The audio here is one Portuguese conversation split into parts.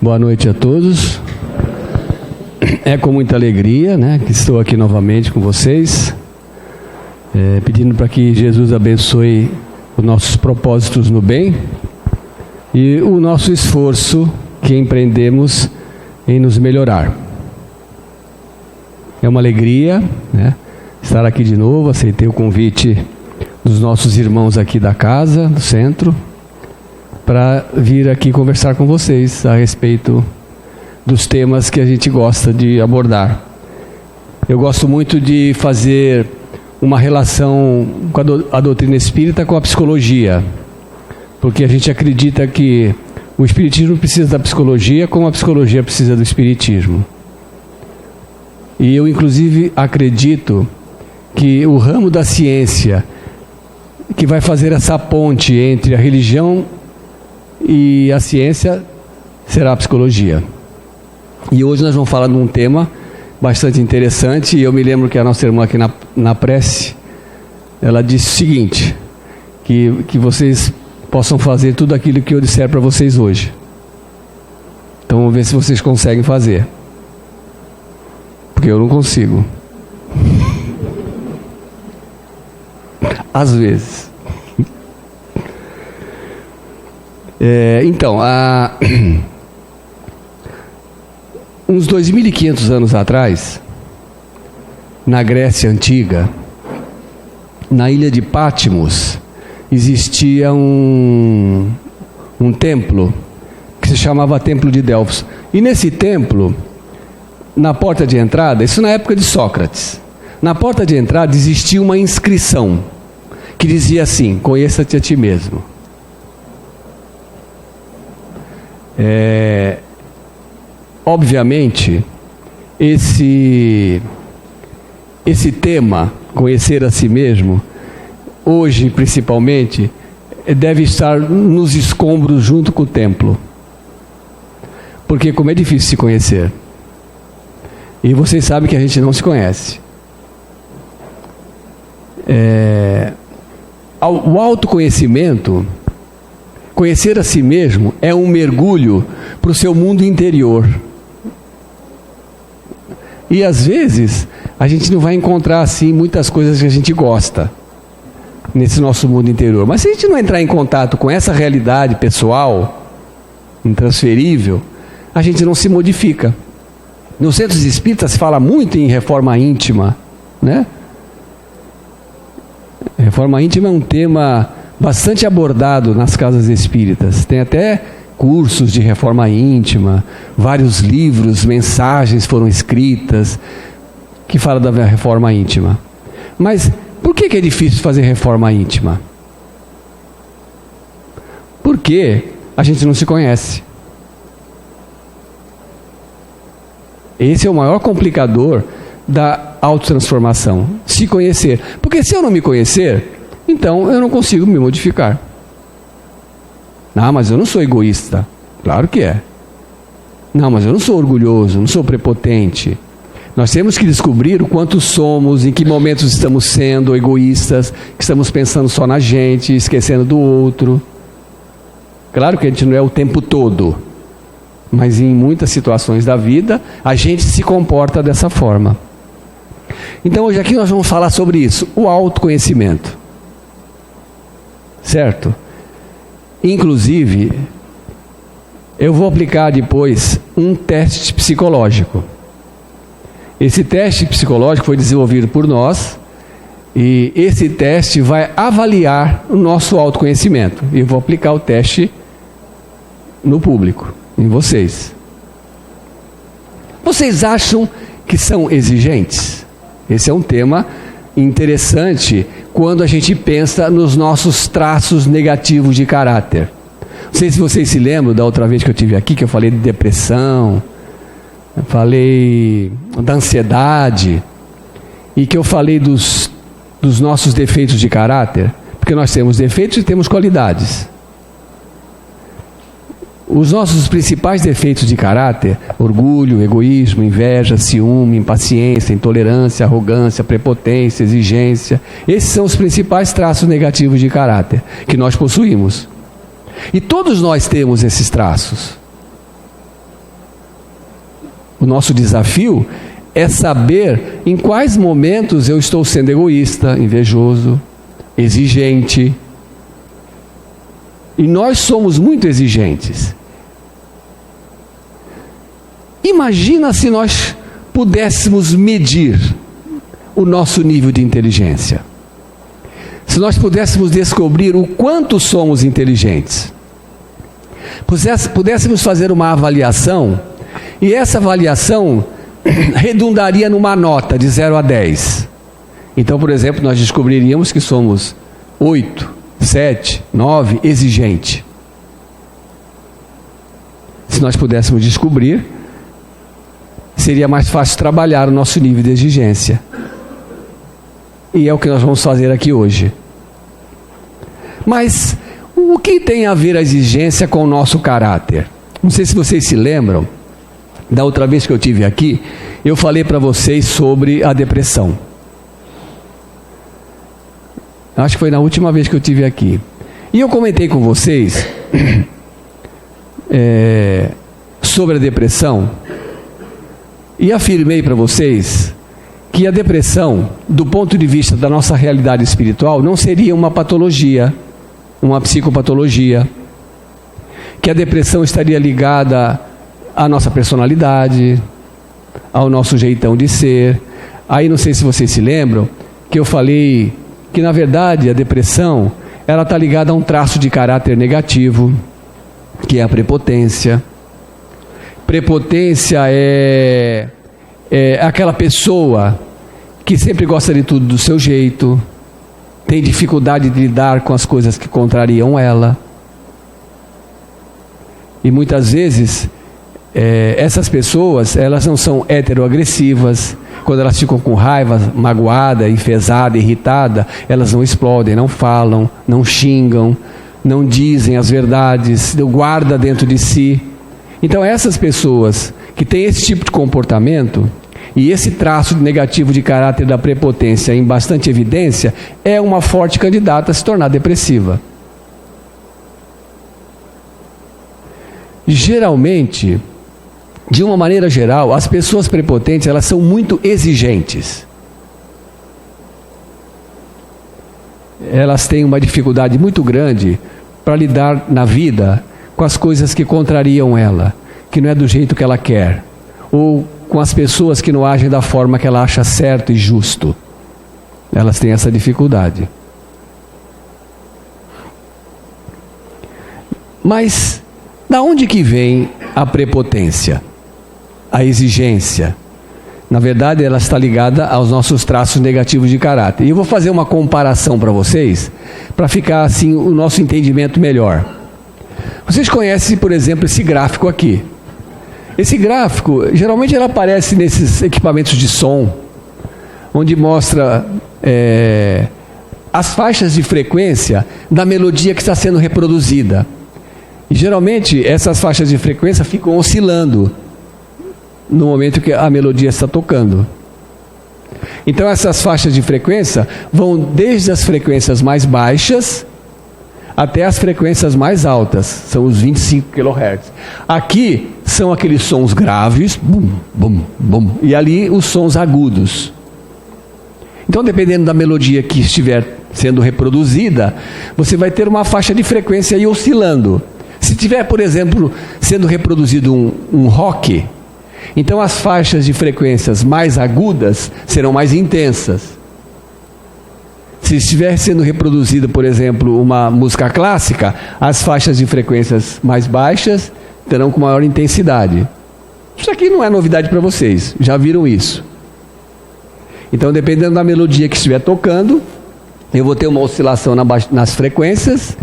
Boa noite a todos. É com muita alegria, que estou aqui novamente com vocês, pedindo para que Jesus abençoe os nossos propósitos no bem e o nosso esforço que empreendemos em nos melhorar. É uma alegria, estar aqui de novo. Aceitei o convite dos nossos irmãos aqui da casa, do centro, para vir aqui conversar com vocês a respeito dos temas que a gente gosta de abordar. Eu gosto muito de fazer uma relação com a doutrina espírita com a psicologia, porque a gente acredita que o espiritismo precisa da psicologia como a psicologia precisa do espiritismo. E eu, inclusive, acredito que o ramo da ciência que vai fazer essa ponte entre a religião e a ciência será a psicologia. E hoje nós vamos falar de um tema bastante interessante. E eu me lembro que a nossa irmã aqui na prece, ela disse o seguinte, que vocês possam fazer tudo aquilo que eu disser para vocês hoje. Então vamos ver se vocês conseguem fazer, porque eu não consigo. Às vezes. Então, uns 2.500 anos atrás, na Grécia Antiga, na ilha de Patmos, existia um templo que se chamava Templo de Delfos. E nesse templo, na porta de entrada, isso na época de Sócrates, na porta de entrada existia uma inscrição que dizia assim: conheça-te a ti mesmo. Obviamente, esse tema, conhecer a si mesmo, hoje principalmente, deve estar nos escombros junto com o templo. Porque como é difícil se conhecer. E vocês sabem que a gente não se conhece. O autoconhecimento, conhecer a si mesmo, é um mergulho para o seu mundo interior. E às vezes a gente não vai encontrar assim muitas coisas que a gente gosta nesse nosso mundo interior. Mas se a gente não entrar em contato com essa realidade pessoal, intransferível, a gente não se modifica. Nos centros espíritas se fala muito em reforma íntima, Reforma íntima é um tema bastante abordado nas casas espíritas. Tem até cursos de reforma íntima, vários livros, mensagens foram escritas que falam da reforma íntima. Mas por que é difícil fazer reforma íntima? Porque a gente não se conhece. Esse é o maior complicador da autotransformação, se conhecer. Porque se eu não me conhecer, então eu não consigo me modificar. Mas eu não sou egoísta. Claro que é. Não, mas eu não sou orgulhoso, não sou prepotente. Nós temos que descobrir o quanto somos, em que momentos estamos sendo egoístas, que estamos pensando só na gente, esquecendo do outro. Claro que a gente não é o tempo todo, mas em muitas situações da vida, a gente se comporta dessa forma. Então hoje aqui nós vamos falar sobre isso, o autoconhecimento. Certo? Inclusive, eu vou aplicar depois um teste psicológico. Esse teste psicológico foi desenvolvido por nós, e esse teste vai avaliar o nosso autoconhecimento. E eu vou aplicar o teste no público, em vocês. Vocês acham que são exigentes? Esse é um tema interessante quando a gente pensa nos nossos traços negativos de caráter. Não sei se vocês se lembram da outra vez que eu estive aqui, que eu falei de depressão, eu falei da ansiedade, e que eu falei dos nossos defeitos de caráter, porque nós temos defeitos e temos qualidades. Os nossos principais defeitos de caráter, orgulho, egoísmo, inveja, ciúme, impaciência, intolerância, arrogância, prepotência, exigência, esses são os principais traços negativos de caráter que nós possuímos. E todos nós temos esses traços. O nosso desafio é saber em quais momentos eu estou sendo egoísta, invejoso, exigente. E nós somos muito exigentes. Imagina se nós pudéssemos medir o nosso nível de inteligência. Se nós pudéssemos descobrir o quanto somos inteligentes. Pudéssemos fazer uma avaliação, e essa avaliação redundaria numa nota de 0 a 10. Então, por exemplo, nós descobriríamos que somos 8, 7, 9, exigente. Se nós pudéssemos descobrir, seria mais fácil trabalhar o nosso nível de exigência. E é o que nós vamos fazer aqui hoje. Mas o que tem a ver a exigência com o nosso caráter? Não sei se vocês se lembram, da outra vez que eu estive aqui, eu falei para vocês sobre a depressão. Acho que foi na última vez que eu estive aqui. E eu comentei com vocês sobre a depressão e afirmei para vocês que a depressão, do ponto de vista da nossa realidade espiritual, não seria uma patologia, uma psicopatologia, que a depressão estaria ligada à nossa personalidade, ao nosso jeitão de ser. Aí não sei se vocês se lembram, que eu falei que na verdade a depressão, ela está ligada a um traço de caráter negativo, que é a prepotência. Prepotência é aquela pessoa que sempre gosta de tudo do seu jeito, tem dificuldade de lidar com as coisas que contrariam ela. E muitas vezes, essas pessoas, elas não são heteroagressivas. Quando elas ficam com raiva, magoada, enfesada, irritada, elas não explodem, não falam, não xingam, não dizem as verdades, guardam dentro de si. Então essas pessoas que têm esse tipo de comportamento e esse traço negativo de caráter da prepotência em bastante evidência, é uma forte candidata a se tornar depressiva. Geralmente, de uma maneira geral, as pessoas prepotentes, elas são muito exigentes. Elas têm uma dificuldade muito grande para lidar na vida com as coisas que contrariam ela, que não é do jeito que ela quer, ou com as pessoas que não agem da forma que ela acha certo e justo. Elas têm essa dificuldade. Mas, da onde que vem a prepotência? A exigência? Na verdade, ela está ligada aos nossos traços negativos de caráter. E eu vou fazer uma comparação para vocês, para ficar assim o nosso entendimento melhor. Vocês conhecem, por exemplo, esse gráfico aqui. Esse gráfico, geralmente ele aparece nesses equipamentos de som, onde mostra as faixas de frequência da melodia que está sendo reproduzida. E geralmente essas faixas de frequência ficam oscilando no momento que a melodia está tocando. Então essas faixas de frequência vão desde as frequências mais baixas até as frequências mais altas, são os 25 kHz. Aqui são aqueles sons graves, bum, bum, bum, e ali os sons agudos. Então, dependendo da melodia que estiver sendo reproduzida, você vai ter uma faixa de frequência aí oscilando. Se tiver, por exemplo, sendo reproduzido um rock, então as faixas de frequências mais agudas serão mais intensas. Se estiver sendo reproduzida, por exemplo, uma música clássica, as faixas de frequências mais baixas terão com maior intensidade. Isso aqui não é novidade para vocês, já viram isso. Então, dependendo da melodia que estiver tocando, eu vou ter uma oscilação nas frequências,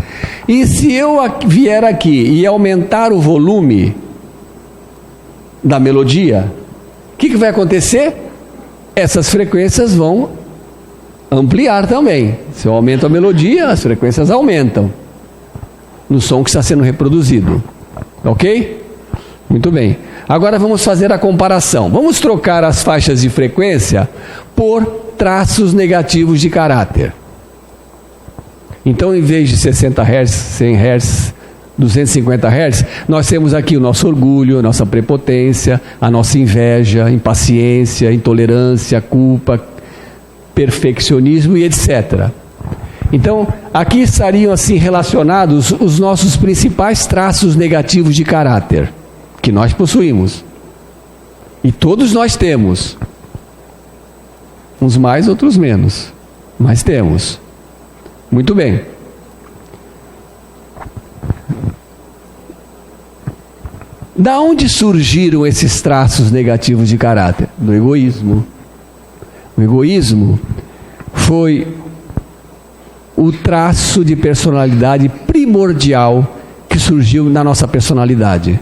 e se eu vier aqui e aumentar o volume da melodia, o que vai acontecer? Essas frequências vão ampliar também. Se eu aumento a melodia, as frequências aumentam no som que está sendo reproduzido. Ok? Muito bem. Agora vamos fazer a comparação. Vamos trocar as faixas de frequência por traços negativos de caráter. Então, em vez de 60 Hz, 100 Hz, 250 Hz, nós temos aqui o nosso orgulho, a nossa prepotência, a nossa inveja, impaciência, intolerância, culpa, perfeccionismo e etc. Então, aqui estariam assim relacionados os nossos principais traços negativos de caráter, que nós possuímos. E todos nós temos. Uns mais, outros menos. Mas temos. Muito bem. Da onde surgiram esses traços negativos de caráter? Do egoísmo. O egoísmo foi o traço de personalidade primordial que surgiu na nossa personalidade.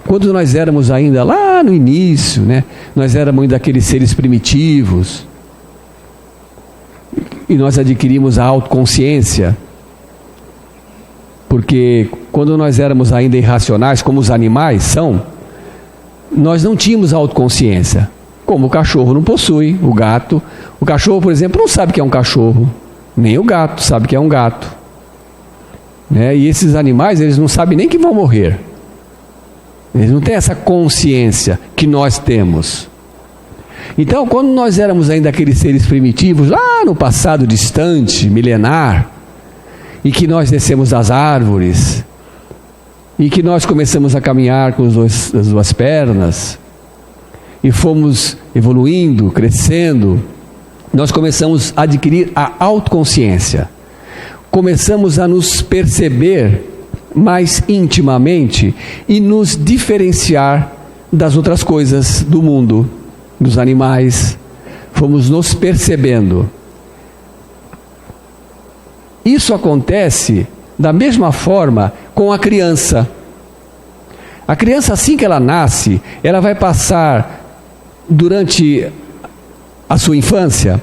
Quando nós éramos ainda lá no início, né, nós éramos ainda aqueles seres primitivos, e nós adquirimos a autoconsciência, porque quando nós éramos ainda irracionais, como os animais são, nós não tínhamos autoconsciência, como o cachorro não possui, o gato. O cachorro, por exemplo, não sabe que é um cachorro, nem o gato sabe que é um gato, né? E esses animais, eles não sabem nem que vão morrer. Eles não têm essa consciência que nós temos. Então, quando nós éramos ainda aqueles seres primitivos, lá no passado distante, milenar, e que nós descemos das árvores, e que nós começamos a caminhar com as duas pernas, e fomos evoluindo, crescendo, nós começamos a adquirir a autoconsciência. Começamos a nos perceber mais intimamente e nos diferenciar das outras coisas do mundo, dos animais. Fomos nos percebendo. Isso acontece da mesma forma com a criança. A criança, assim que ela nasce, ela vai passar durante a sua infância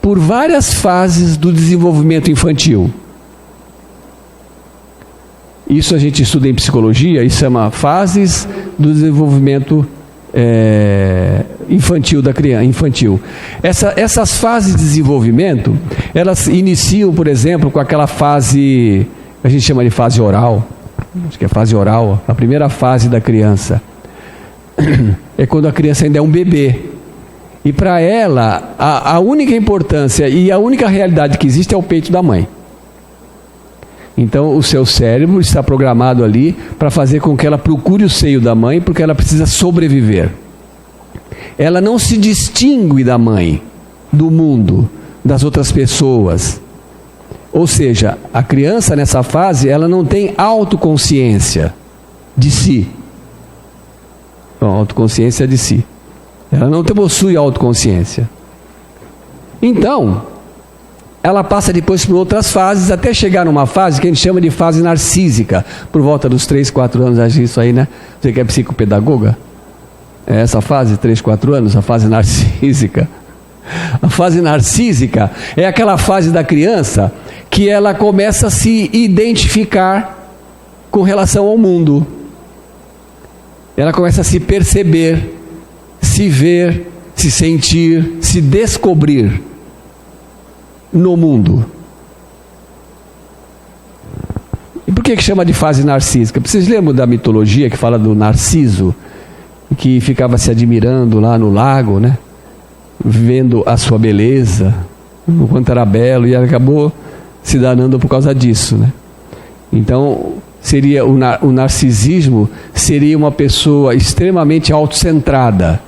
por várias fases do desenvolvimento infantil. Isso a gente estuda em psicologia e chama fases do desenvolvimento infantil da criança. Essas fases de desenvolvimento, elas iniciam, por exemplo, com aquela fase, a gente chama de fase oral. Acho que é fase oral, a primeira fase da criança. É quando a criança ainda é um bebê. E para ela, a única importância e a única realidade que existe é o peito da mãe. Então, o seu cérebro está programado ali para fazer com que ela procure o seio da mãe, porque ela precisa sobreviver. Ela não se distingue da mãe, do mundo, das outras pessoas. Ou seja, a criança nessa fase, ela não tem autoconsciência de si. Não, autoconsciência de si. Ela não possui autoconsciência. Então, ela passa depois por outras fases, até chegar numa fase que a gente chama de fase narcísica, por volta dos 3, 4 anos, acho isso aí, né? Você que é psicopedagoga? É essa fase, 3, 4 anos, a fase narcísica. A fase narcísica é aquela fase da criança que ela começa a se identificar com relação ao mundo. Ela começa a se perceber, se ver, se sentir, se descobrir no mundo. E por que chama de fase narcísica? Vocês lembram da mitologia que fala do Narciso, que ficava se admirando lá no lago, né? Vendo a sua beleza, o quanto era belo, e acabou se danando por causa disso, né? Então, seria o narcisismo seria uma pessoa extremamente autocentrada.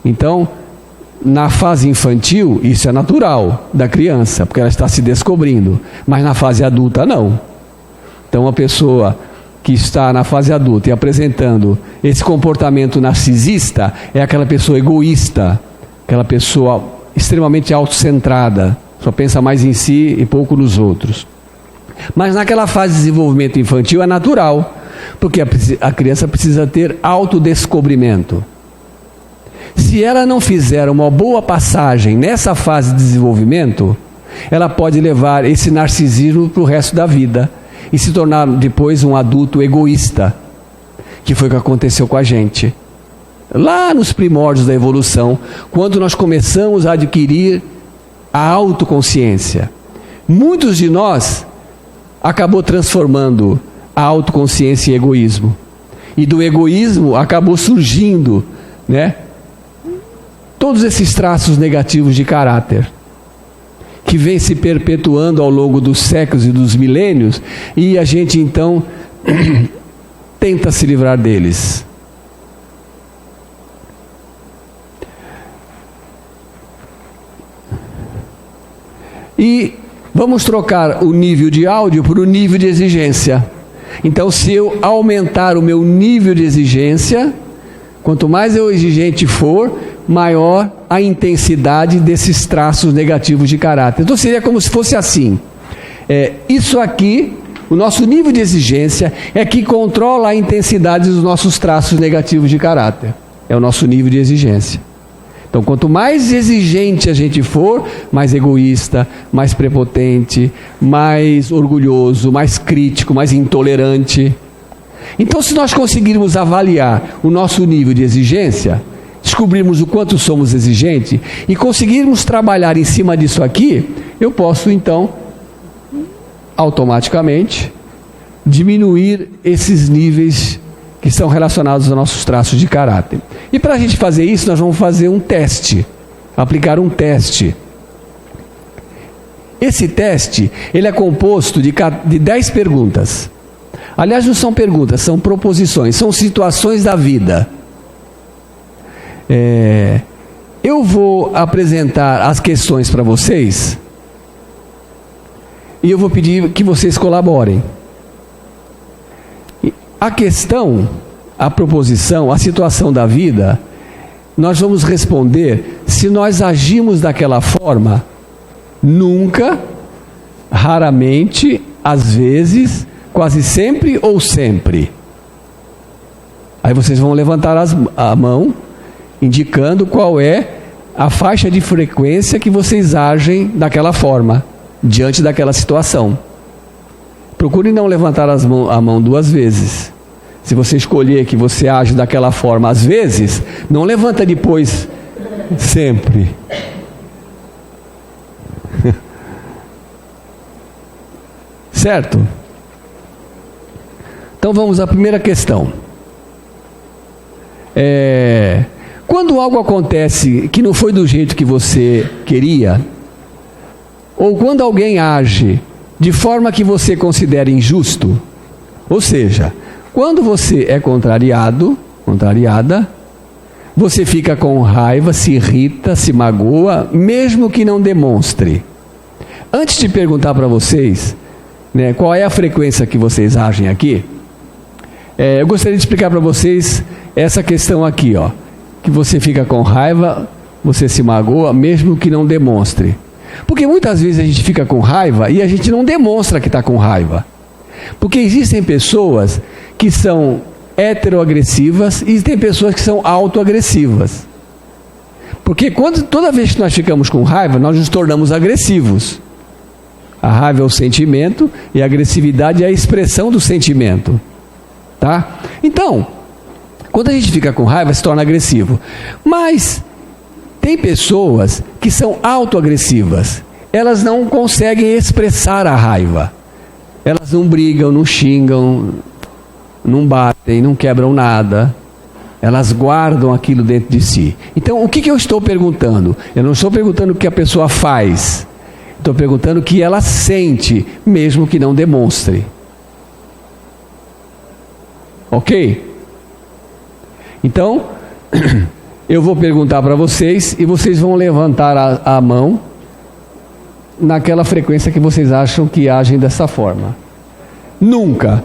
Então, na fase infantil, isso é natural da criança, porque ela está se descobrindo, mas na fase adulta não. Então, uma pessoa que está na fase adulta e apresentando esse comportamento narcisista é aquela pessoa egoísta, aquela pessoa extremamente autocentrada, só pensa mais em si e pouco nos outros. Mas naquela fase de desenvolvimento infantil é natural, porque a criança precisa ter autodescobrimento. Se ela não fizer uma boa passagem nessa fase de desenvolvimento, ela pode levar esse narcisismo para o resto da vida e se tornar depois um adulto egoísta, que foi o que aconteceu com a gente. Lá nos primórdios da evolução, quando nós começamos a adquirir a autoconsciência. Muitos de nós acabou transformando a autoconsciência em egoísmo. E do egoísmo acabou surgindo, né, todos esses traços negativos de caráter, que vem se perpetuando ao longo dos séculos e dos milênios, e a gente então tenta se livrar deles. E vamos trocar o nível de áudio por o nível de exigência. Então, se eu aumentar o meu nível de exigência, quanto mais eu exigente for, maior a intensidade desses traços negativos de caráter. Então, seria como se fosse assim. Isso aqui, o nosso nível de exigência, é que controla a intensidade dos nossos traços negativos de caráter. É o nosso nível de exigência. Então, quanto mais exigente a gente for, mais egoísta, mais prepotente, mais orgulhoso, mais crítico, mais intolerante. Então, se nós conseguirmos avaliar o nosso nível de exigência, descobrirmos o quanto somos exigentes e conseguirmos trabalhar em cima disso aqui, eu posso, então, automaticamente, diminuir esses níveis que são relacionados aos nossos traços de caráter. E para a gente fazer isso, nós vamos fazer um teste, aplicar um teste. Esse teste, ele é composto de 10 perguntas. Aliás, não são perguntas, são proposições, são situações da vida. Eu vou apresentar as questões para vocês e eu vou pedir que vocês colaborem. A questão, a proposição, a situação da vida, nós vamos responder se nós agimos daquela forma, nunca, raramente, às vezes, quase sempre ou sempre. Aí vocês vão levantar a mão, indicando qual é a faixa de frequência que vocês agem daquela forma, diante daquela situação. Procure não levantar a mão 2 vezes. Se você escolher que você age daquela forma às vezes, não levanta depois sempre. Certo? Então vamos à primeira questão. Quando algo acontece que não foi do jeito que você queria, ou quando alguém age de forma que você considera injusto, ou seja, quando você é contrariada, você fica com raiva, se irrita, se magoa, mesmo que não demonstre. Antes de perguntar para vocês, né, qual é a frequência que vocês agem aqui, eu gostaria de explicar para vocês essa questão aqui, ó, que você fica com raiva, você se magoa, mesmo que não demonstre. Porque muitas vezes a gente fica com raiva e a gente não demonstra que está com raiva. Porque existem pessoas que são heteroagressivas e tem pessoas que são autoagressivas. Porque toda vez que nós ficamos com raiva, nós nos tornamos agressivos. A raiva é o sentimento e a agressividade é a expressão do sentimento. Tá? Então, quando a gente fica com raiva, se torna agressivo. Mas tem pessoas que são autoagressivas. Elas não conseguem expressar a raiva. Elas não brigam, não xingam, não batem, não quebram nada. Elas guardam aquilo dentro de si. Então, o que eu estou perguntando? Eu não estou perguntando o que a pessoa faz. Estou perguntando o que ela sente, mesmo que não demonstre. Ok? Então, eu vou perguntar para vocês e vocês vão levantar a mão naquela frequência que vocês acham que agem dessa forma. Nunca.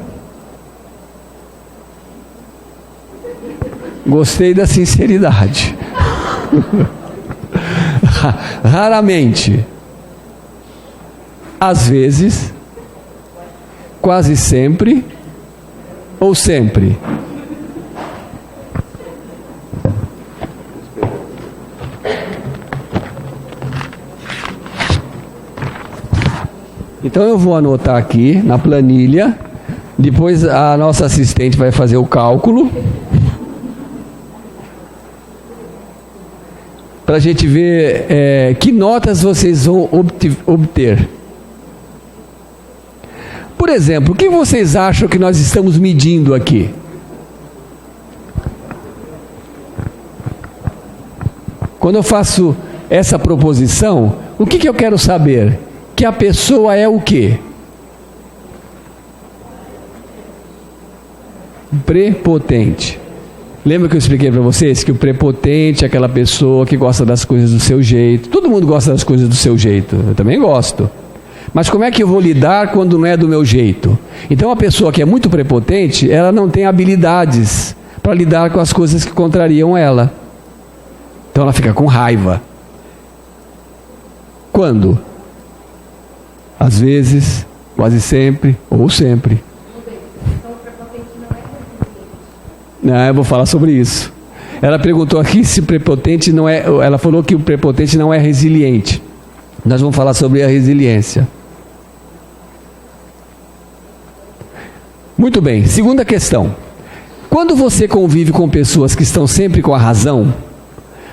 Gostei da sinceridade. Raramente. Às vezes. Quase sempre. Ou sempre. Então eu vou anotar aqui na planilha, depois a nossa assistente vai fazer o cálculo, para a gente ver que notas vocês vão obter. Por exemplo, o que vocês acham que nós estamos medindo aqui? Quando eu faço essa proposição, o que eu quero saber? Que a pessoa é o quê? Prepotente. Lembra que eu expliquei para vocês que o prepotente é aquela pessoa que gosta das coisas do seu jeito. Todo mundo gosta das coisas do seu jeito. Eu também gosto. Mas como é que eu vou lidar quando não é do meu jeito? Então a pessoa que é muito prepotente, ela não tem habilidades para lidar com as coisas que contrariam ela. Então ela fica com raiva. Quando? Às vezes, quase sempre, ou sempre. Não, eu vou falar sobre isso. Ela perguntou aqui se prepotente não é... Ela falou que o prepotente não é resiliente. Nós vamos falar sobre a resiliência. Muito bem, segunda questão. Quando você convive com pessoas que estão sempre com a razão,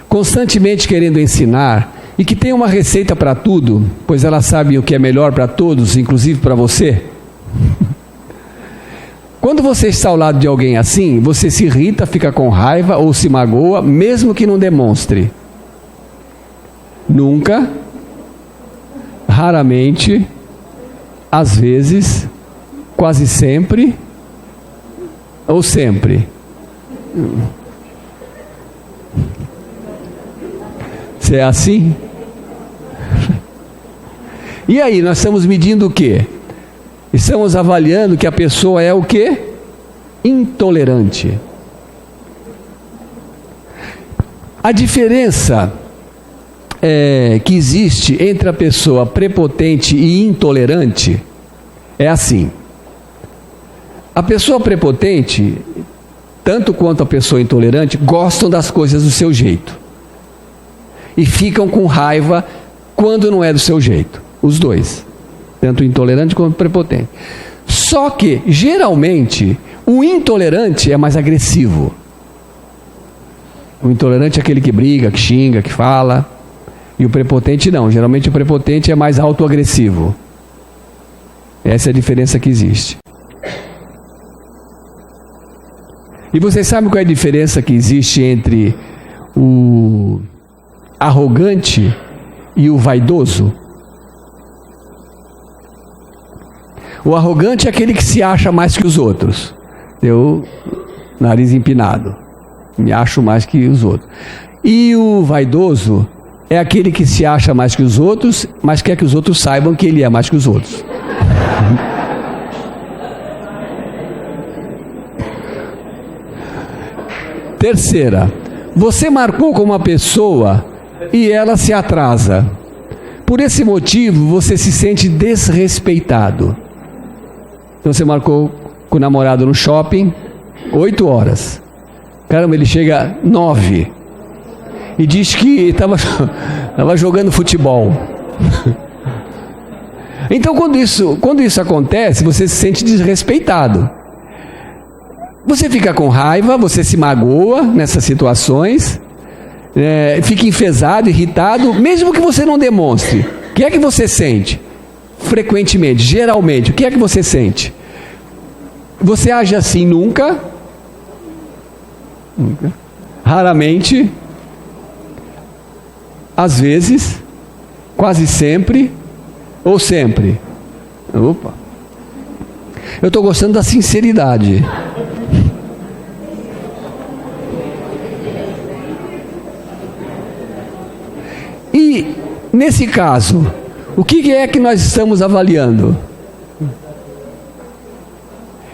constantemente querendo ensinar e que têm uma receita para tudo, pois elas sabem o que é melhor para todos, inclusive para você. Quando você está ao lado de alguém assim, você se irrita, fica com raiva ou se magoa, mesmo que não demonstre. Nunca, raramente, às vezes, quase sempre ou sempre. Você é assim? E aí, nós estamos medindo o quê? Estamos avaliando que a pessoa é o quê? Intolerante. A diferença que existe entre a pessoa prepotente e intolerante é assim. A pessoa prepotente, tanto quanto a pessoa intolerante, gostam das coisas do seu jeito. E ficam com raiva quando não é do seu jeito. Os dois. Tanto intolerante quanto prepotente. Só que, geralmente, o intolerante é mais agressivo. O intolerante é aquele que briga, que xinga, que fala. E o prepotente não. Geralmente o prepotente é mais autoagressivo. Essa é a diferença que existe. E vocês sabem qual é a diferença que existe entre o arrogante e o vaidoso? O arrogante é aquele que se acha mais que os outros. Eu, nariz empinado, me acho mais que os outros. E o vaidoso é aquele que se acha mais que os outros, mas quer que os outros saibam que ele é mais que os outros. Terceira, você marcou com uma pessoa e ela se atrasa. Por esse motivo, você se sente desrespeitado. Então você marcou com o namorado no shopping, 8 horas. Caramba, ele chega 9. E diz que estava jogando futebol. Então quando isso acontece, você se sente desrespeitado. Você fica com raiva, você se magoa nessas situações, fica enfesado, irritado, mesmo que você não demonstre. O que é que você sente? Frequentemente, geralmente, o que é que você sente? Você age assim nunca? Nunca. Raramente, às vezes, quase sempre, ou sempre? Opa! Eu estou gostando da sinceridade. E, nesse caso, o que é que nós estamos avaliando?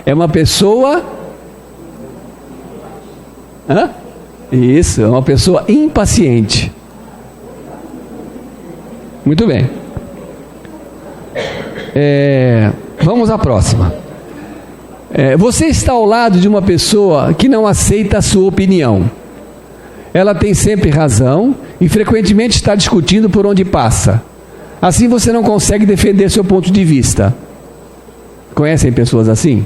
É uma pessoa... Isso, é uma pessoa impaciente. Muito bem. Vamos à próxima. Você está ao lado de uma pessoa que não aceita a sua opinião. Ela tem sempre razão e frequentemente está discutindo por onde passa. Assim você não consegue defender seu ponto de vista. Conhecem pessoas assim?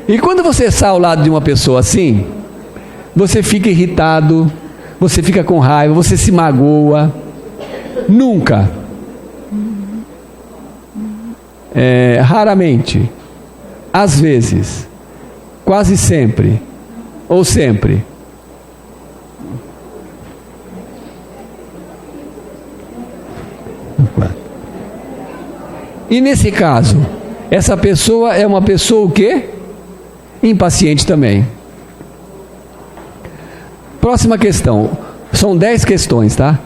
E quando você está ao lado de uma pessoa assim, você fica irritado, você fica com raiva, você se magoa, Nunca. Raramente. Às vezes. Quase sempre. Ou sempre. E nesse caso, essa pessoa é uma pessoa o quê? Impaciente também. Próxima questão. São 10 questões, tá?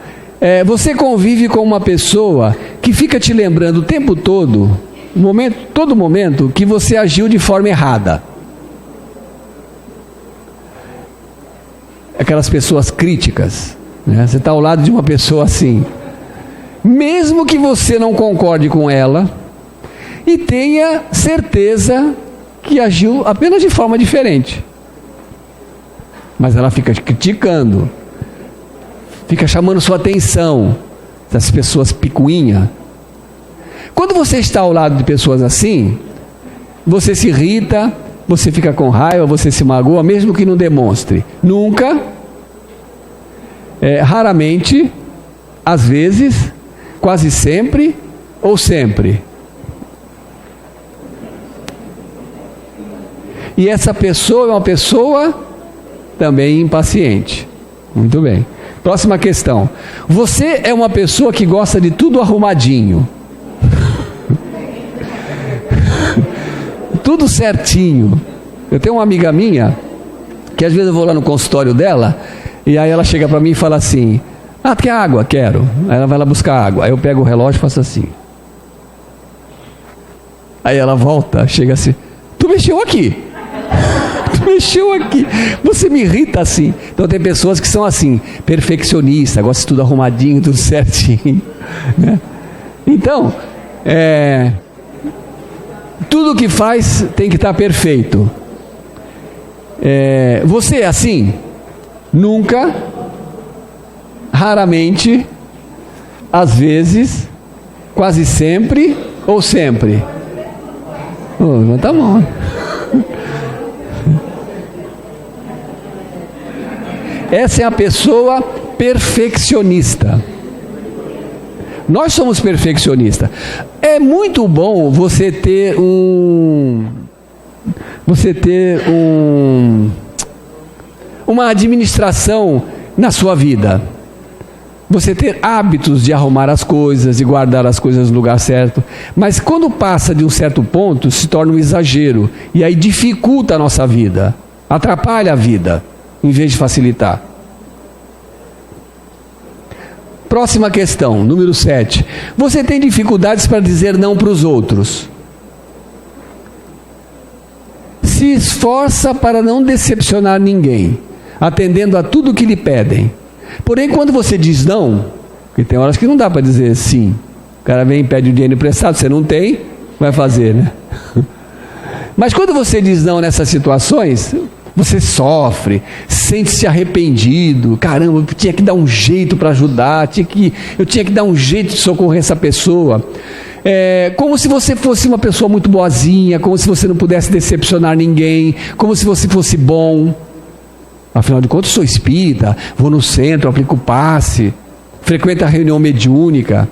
Você convive com uma pessoa que fica te lembrando o tempo todo, todo momento, que você agiu de forma errada. Aquelas pessoas críticas, né? Você está ao lado de uma pessoa assim. Mesmo que você não concorde com ela e tenha certeza que agiu apenas de forma diferente. Mas ela fica criticando, fica chamando sua atenção, das pessoas picuinha. Quando você está ao lado de pessoas assim, você se irrita, você fica com raiva, você se magoa, mesmo que não demonstre. Nunca, raramente, às vezes, quase sempre ou sempre. E essa pessoa é uma pessoa também impaciente. Muito bem. Próxima questão. Você é uma pessoa que gosta de tudo arrumadinho. Tudo certinho. Eu tenho uma amiga minha, que às vezes eu vou lá no consultório dela, e aí ela chega para mim e fala assim: ah, quer água? Quero. Aí ela vai lá buscar água. Aí eu pego o relógio e faço assim. Aí ela volta, chega assim: tu mexeu aqui. Tu mexeu aqui. Você me irrita assim. Então tem pessoas que são assim, perfeccionistas, gostam de tudo arrumadinho, tudo certinho, né? Então, tudo que faz tem que estar perfeito. Você é assim? Nunca, raramente, às vezes, quase sempre ou sempre? Levanta a mão. Essa é a pessoa perfeccionista. Nós somos perfeccionistas. É muito bom você ter uma administração na sua vida. Você ter hábitos de arrumar as coisas, de guardar as coisas no lugar certo. Mas quando passa de um certo ponto, se torna um exagero. E aí dificulta a nossa vida. Atrapalha a vida, em vez de facilitar. Próxima questão, número 7. Você tem dificuldades para dizer não para os outros. Se esforça para não decepcionar ninguém, atendendo a tudo que lhe pedem. Porém, quando você diz não, porque tem horas que não dá para dizer sim. O cara vem e pede o dinheiro emprestado, você não tem, vai fazer, né? Mas quando você diz não nessas situações, você sofre, sente-se arrependido. Caramba, eu tinha que dar um jeito para ajudar, eu tinha que dar um jeito de socorrer essa pessoa. Como se você fosse uma pessoa muito boazinha, como se você não pudesse decepcionar ninguém, como se você fosse bom. Afinal de contas, sou espírita, vou no centro, aplico passe, frequento a reunião mediúnica.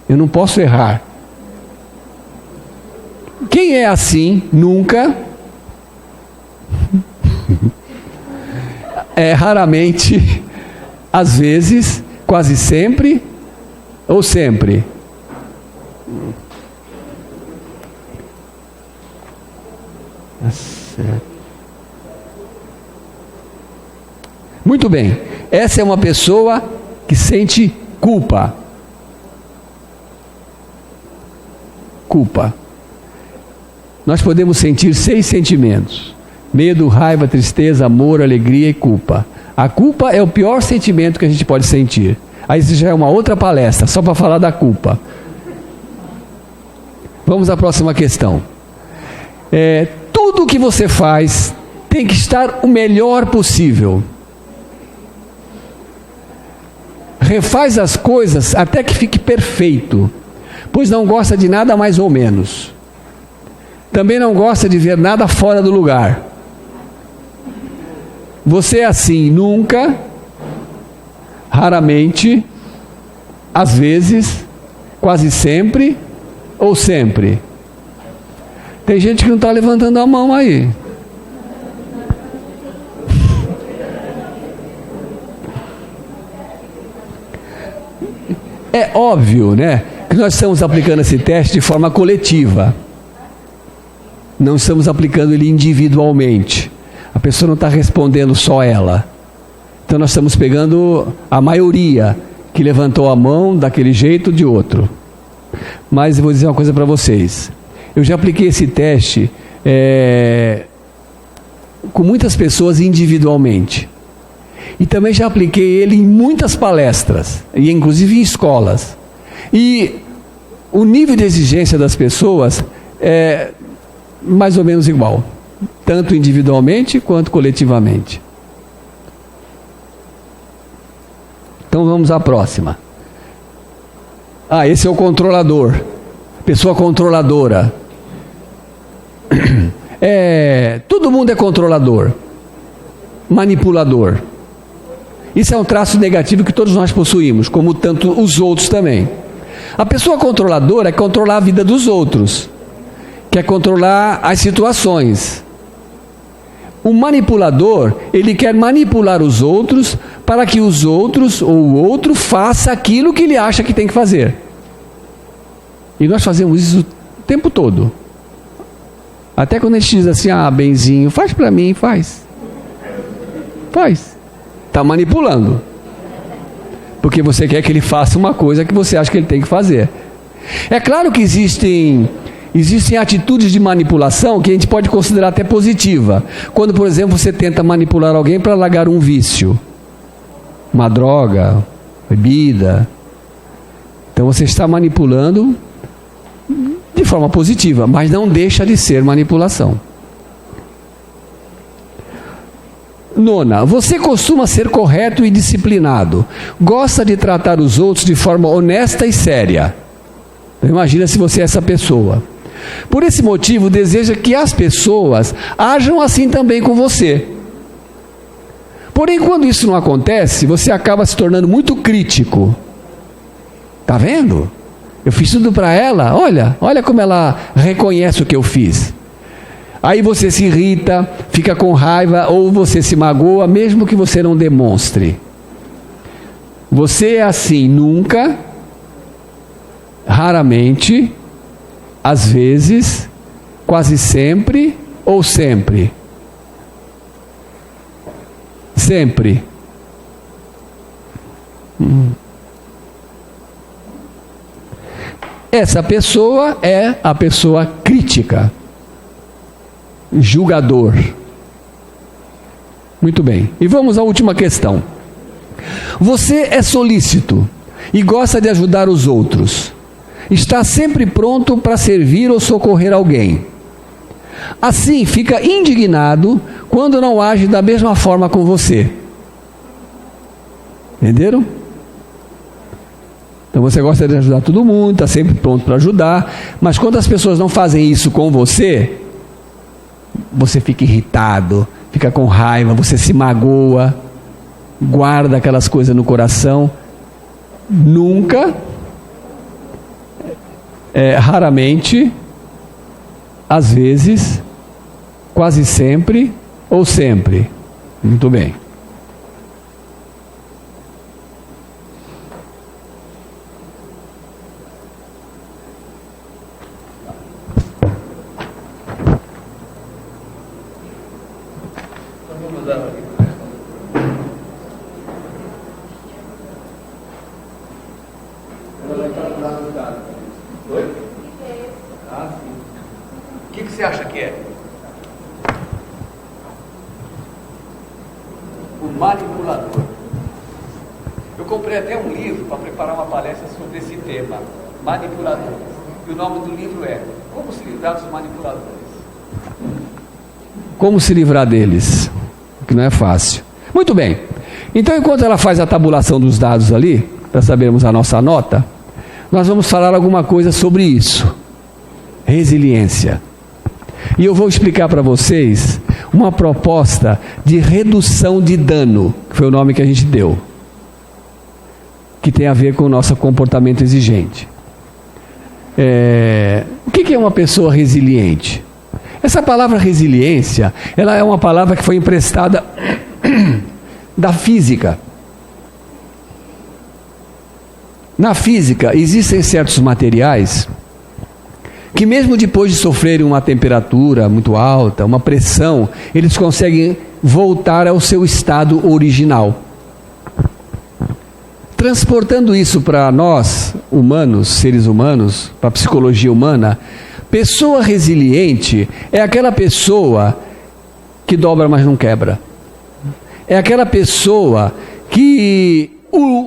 Eu não posso errar. Quem é assim, nunca, raramente, às vezes, quase sempre ou sempre? Muito bem, essa é uma pessoa que sente culpa. Culpa. Nós podemos sentir 6 sentimentos: medo, raiva, tristeza, amor, alegria e culpa. A culpa é o pior sentimento que a gente pode sentir. Aí isso já é uma outra palestra, só para falar da culpa. Vamos à próxima questão. Tudo que você faz tem que estar o melhor possível. Refaz as coisas até que fique perfeito, pois não gosta de nada mais ou menos. Também não gosta de ver nada fora do lugar. Você é assim, nunca, raramente, às vezes, quase sempre ou sempre? Tem gente que não está levantando a mão aí. É óbvio, né, que nós estamos aplicando esse teste de forma coletiva. Não estamos aplicando ele individualmente. A pessoa não está respondendo só ela. Então nós estamos pegando a maioria que levantou a mão daquele jeito ou de outro. Mas eu vou dizer uma coisa para vocês. Eu já apliquei esse teste com muitas pessoas individualmente. E também já apliquei ele em muitas palestras, e inclusive em escolas. E o nível de exigência das pessoas é mais ou menos igual, tanto individualmente quanto coletivamente. Então vamos à próxima. Esse é o controlador, pessoa controladora. Todo mundo é controlador, manipulador. Isso é um traço negativo que todos nós possuímos, como tanto os outros também. A pessoa controladora é controlar a vida dos outros, quer controlar as situações. O manipulador, ele quer manipular os outros para que os outros ou o outro faça aquilo que ele acha que tem que fazer. E nós fazemos isso o tempo todo. Até quando a gente diz assim, benzinho, faz para mim, faz. Faz. Está manipulando. Porque você quer que ele faça uma coisa que você acha que ele tem que fazer. É claro que existem atitudes de manipulação que a gente pode considerar até positiva. Quando, por exemplo, você tenta manipular alguém para largar um vício. Uma droga, bebida. Então você está manipulando de forma positiva, mas não deixa de ser manipulação. Nona, você costuma ser correto e disciplinado. Gosta de tratar os outros de forma honesta e séria. Imagina se você é essa pessoa. Por esse motivo, deseja que as pessoas ajam assim também com você. Porém, quando isso não acontece, você acaba se tornando muito crítico. Está vendo? Eu fiz tudo para ela, olha como ela reconhece o que eu fiz. Aí você se irrita, fica com raiva ou você se magoa, mesmo que você não demonstre. Você é assim nunca, raramente, às vezes, quase sempre ou sempre? Sempre. Essa pessoa é a pessoa crítica. Julgador. Muito bem. E vamos à última questão. Você é solícito e gosta de ajudar os outros. Está sempre pronto para servir ou socorrer alguém. Assim, fica indignado quando não age da mesma forma com você. Entenderam? Então você gosta de ajudar todo mundo, está sempre pronto para ajudar, mas quando as pessoas não fazem isso com você, você fica irritado, fica com raiva, você se magoa, guarda aquelas coisas no coração. Nunca, raramente, às vezes, quase sempre ou sempre. Muito bem. O que você acha que é? O manipulador. Eu comprei até um livro para preparar uma palestra sobre esse tema, manipulador. E o nome do livro é Como se livrar dos manipuladores. Como se livrar deles? Que não é fácil. Muito bem. Então, enquanto ela faz a tabulação dos dados ali, para sabermos a nossa nota, nós vamos falar alguma coisa sobre isso. Resiliência. E eu vou explicar para vocês uma proposta de redução de dano, que foi o nome que a gente deu. que tem a ver com o nosso comportamento exigente. O que é uma pessoa resiliente? Essa palavra resiliência, ela é uma palavra que foi emprestada da física. Na física, existem certos materiais que mesmo depois de sofrerem uma temperatura muito alta, uma pressão, eles conseguem voltar ao seu estado original. Transportando isso para nós, humanos, seres humanos, para a psicologia humana, pessoa resiliente é aquela pessoa que dobra, mas não quebra. É aquela pessoa que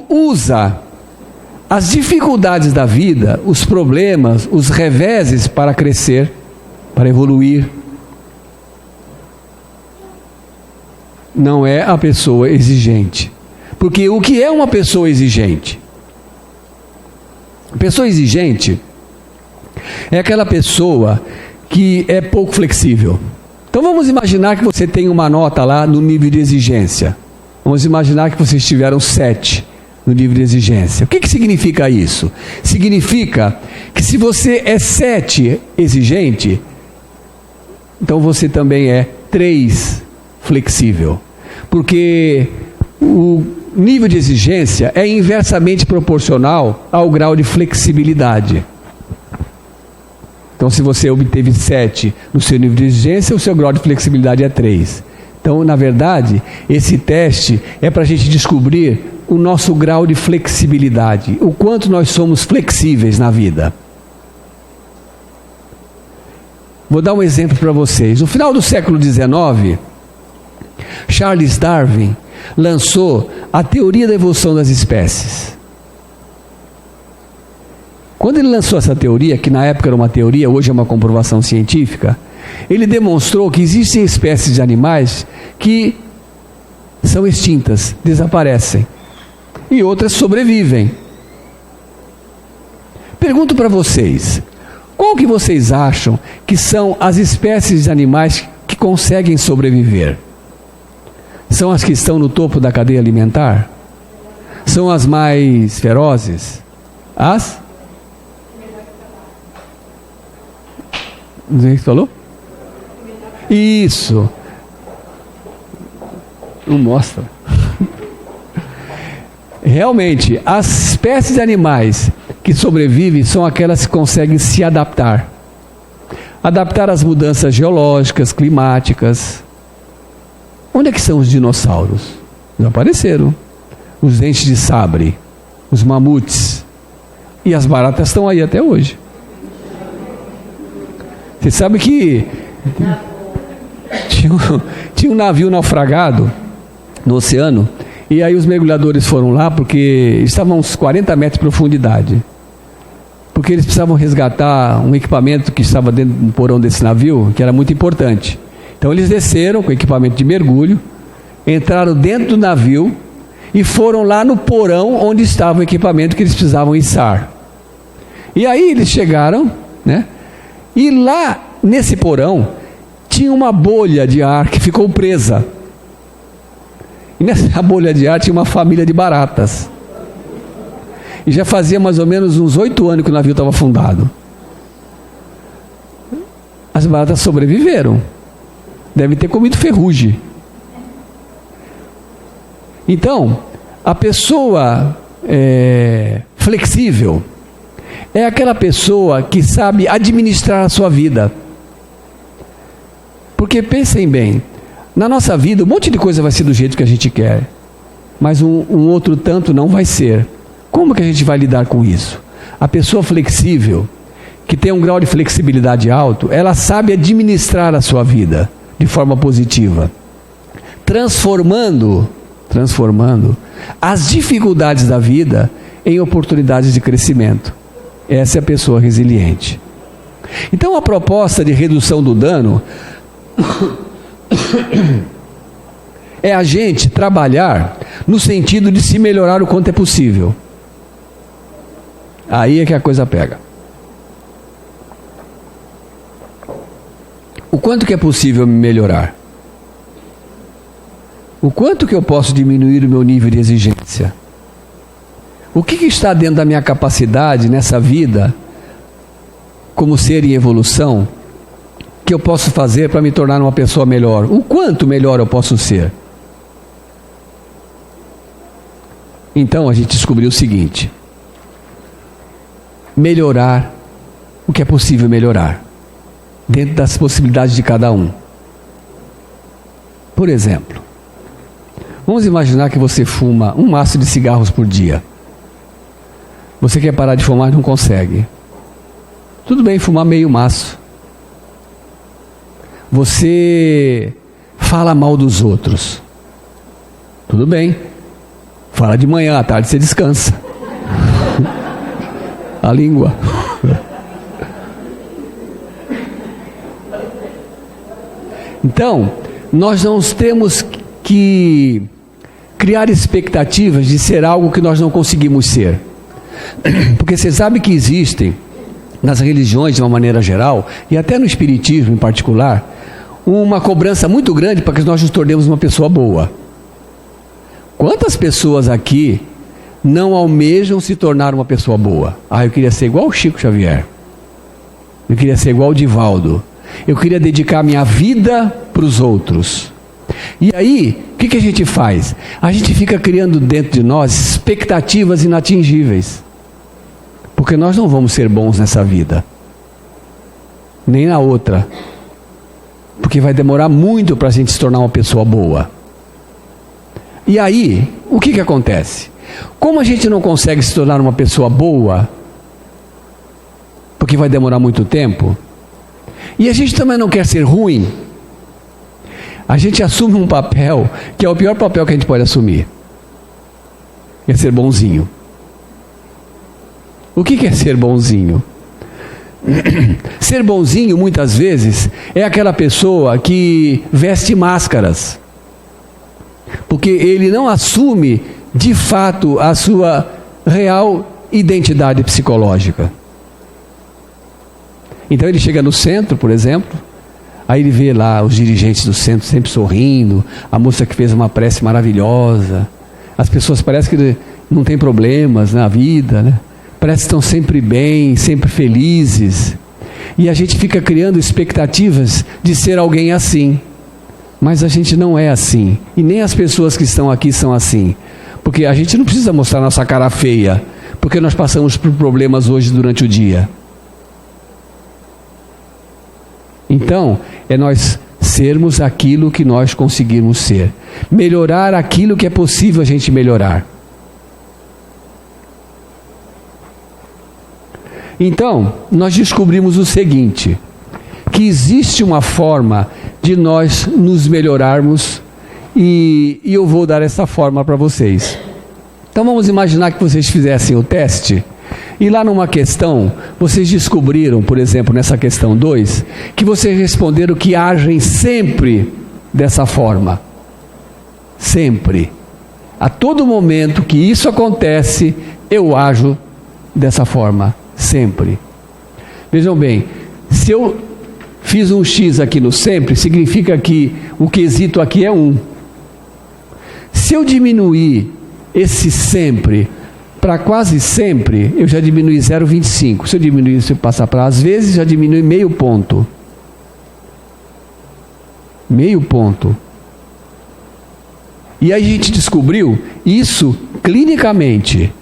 usa as dificuldades da vida, os problemas, os reveses para crescer, para evoluir. Não é a pessoa exigente. Porque o que é uma pessoa exigente? Pessoa exigente é aquela pessoa que é pouco flexível. Então vamos imaginar que você tem uma nota lá no nível de exigência. Vamos imaginar que vocês tiveram 7 no nível de exigência. O que significa isso? Significa que se você é 7 exigente, então você também é 3 flexível. Porque o nível de exigência é inversamente proporcional ao grau de flexibilidade. Então, se você obteve 7 no seu nível de exigência, o seu grau de flexibilidade é 3. Então, na verdade, esse teste é para a gente descobrir o nosso grau de flexibilidade, o quanto nós somos flexíveis na vida. Vou dar um exemplo para vocês. No final do século XIX, Charles Darwin lançou a teoria da evolução das espécies. Quando ele lançou essa teoria, que na época era uma teoria, hoje é uma comprovação científica, ele demonstrou que existem espécies de animais que são extintas, desaparecem, e outras sobrevivem. Pergunto para vocês, qual que vocês acham que são as espécies de animais que conseguem sobreviver? São as que estão no topo da cadeia alimentar? São as mais ferozes? As? Não sei o que você falou? Isso. Não mostra. Realmente, as espécies de animais que sobrevivem são aquelas que conseguem se adaptar. Adaptar às mudanças geológicas, climáticas. Onde é que são os dinossauros? Desapareceram. Os dentes de sabre, os mamutes. E as baratas estão aí até hoje. Você sabe que tinha um navio naufragado no oceano, e aí os mergulhadores foram lá porque estavam a uns 40 metros de profundidade. Porque eles precisavam resgatar um equipamento que estava dentro do porão desse navio, que era muito importante. Então eles desceram com equipamento de mergulho, entraram dentro do navio e foram lá no porão onde estava o equipamento que eles precisavam içar. E aí eles chegaram, né? E lá nesse porão tinha uma bolha de ar que ficou presa. E nessa bolha de ar tinha uma família de baratas. E já fazia mais ou menos uns 8 anos que o navio estava afundado. As baratas sobreviveram. Devem ter comido ferrugem. Então, a pessoa flexível é aquela pessoa que sabe administrar a sua vida. Porque pensem bem, na nossa vida um monte de coisa vai ser do jeito que a gente quer, mas um outro tanto não vai ser. Como que a gente vai lidar com isso? A pessoa flexível, que tem um grau de flexibilidade alto, ela sabe administrar a sua vida de forma positiva, transformando as dificuldades da vida em oportunidades de crescimento. Essa é a pessoa resiliente. Então a proposta de redução do dano é a gente trabalhar no sentido de se melhorar o quanto é possível. Aí é que a coisa pega. O quanto que é possível me melhorar? O quanto que eu posso diminuir o meu nível de exigência? O que está dentro da minha capacidade nessa vida, como ser em evolução, que eu posso fazer para me tornar uma pessoa melhor? O quanto melhor eu posso ser? Então a gente descobriu o seguinte: melhorar o que é possível melhorar, dentro das possibilidades de cada um. Por exemplo, vamos imaginar que você fuma um maço de cigarros por dia. Você quer parar de fumar e não consegue. Tudo bem fumar meio maço. Você fala mal dos outros. Tudo bem. Fala de manhã, à tarde você descansa. A língua. Então, nós não temos que criar expectativas de ser algo que nós não conseguimos ser. Porque você sabe que existem, nas religiões de uma maneira geral, e até no espiritismo em particular, uma cobrança muito grande para que nós nos tornemos uma pessoa boa. Quantas pessoas aqui não almejam se tornar uma pessoa boa? Eu queria ser igual o Chico Xavier. Eu queria ser igual o Divaldo. Eu queria dedicar minha vida para os outros. E aí, o que a gente faz? A gente fica criando dentro de nós expectativas inatingíveis. Porque nós não vamos ser bons nessa vida. Nem na outra. Porque vai demorar muito para a gente se tornar uma pessoa boa. E aí, o que acontece? Como a gente não consegue se tornar uma pessoa boa, porque vai demorar muito tempo, e a gente também não quer ser ruim, a gente assume um papel que é o pior papel que a gente pode assumir. É ser bonzinho. O que é ser bonzinho? Ser bonzinho, muitas vezes, é aquela pessoa que veste máscaras. Porque ele não assume, de fato, a sua real identidade psicológica. Então ele chega no centro, por exemplo, aí ele vê lá os dirigentes do centro sempre sorrindo, a moça que fez uma prece maravilhosa, as pessoas parecem que não tem problemas na vida, né? Parece que estão sempre bem, sempre felizes. E a gente fica criando expectativas de ser alguém assim. Mas a gente não é assim. E nem as pessoas que estão aqui são assim. Porque a gente não precisa mostrar nossa cara feia, porque nós passamos por problemas hoje durante o dia. Então, é nós sermos aquilo que nós conseguirmos ser. Melhorar aquilo que é possível a gente melhorar. Então, nós descobrimos o seguinte, que existe uma forma de nós nos melhorarmos e eu vou dar essa forma para vocês. Então vamos imaginar que vocês fizessem o teste e lá numa questão, vocês descobriram, por exemplo, nessa questão 2, que vocês responderam que agem sempre dessa forma. Sempre. A todo momento que isso acontece, eu ajo dessa forma. Sempre. Vejam bem, se eu fiz um X aqui no sempre, significa que o quesito aqui é 1. Se eu diminuir esse sempre para quase sempre, eu já diminui 0,25. Se eu diminuir, se eu passar para às vezes, já diminui meio ponto. Meio ponto. E aí a gente descobriu isso clinicamente.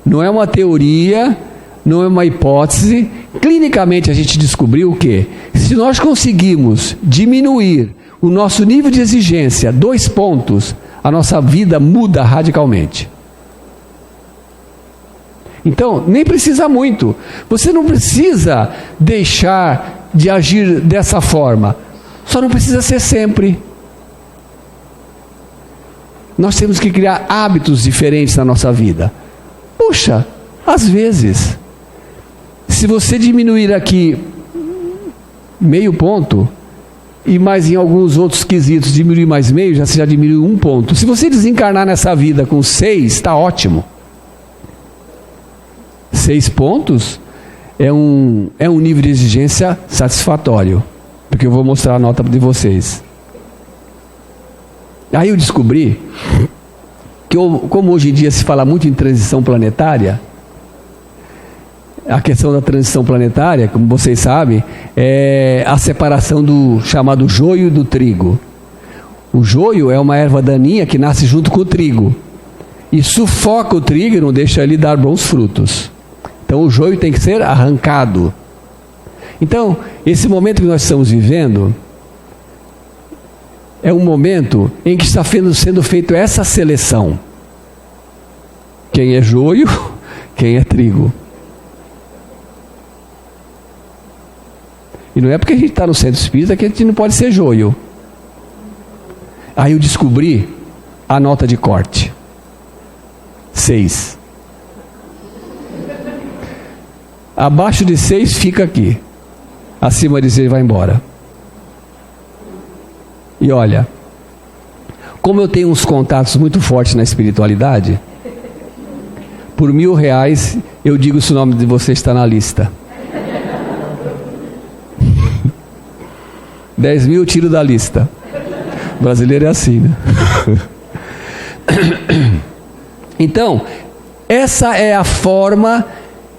Não é uma teoria, não é uma hipótese. Clinicamente a gente descobriu o quê? Se nós conseguimos diminuir o nosso nível de exigência 2 pontos, a nossa vida muda radicalmente. Então, nem precisa muito. Você não precisa deixar de agir dessa forma. Só não precisa ser sempre. Nós temos que criar hábitos diferentes na nossa vida. Puxa, às vezes, se você diminuir aqui meio ponto, e mais em alguns outros quesitos diminuir mais meio, você já diminuiu 1 ponto. Se você desencarnar nessa vida com 6, está ótimo. 6 pontos é um nível de exigência satisfatório, porque eu vou mostrar a nota de vocês. Aí eu descobri como hoje em dia se fala muito em transição planetária, a questão da transição planetária, como vocês sabem, é a separação do chamado joio do trigo. O joio é uma erva daninha que nasce junto com o trigo e sufoca o trigo e não deixa ele dar bons frutos. Então o joio tem que ser arrancado. Então, esse momento que nós estamos vivendo é um momento em que está sendo feita essa seleção. Quem é joio, quem é trigo. E não é porque a gente está no centro espírita que a gente não pode ser joio. Aí eu descobri a nota de corte. 6. Abaixo de 6 fica aqui. Acima de 6 vai embora. E olha, como eu tenho uns contatos muito fortes na espiritualidade, por R$1.000 eu digo se o nome de você está na lista. 10.000 eu tiro da lista. O brasileiro é assim, né? Então, essa é a forma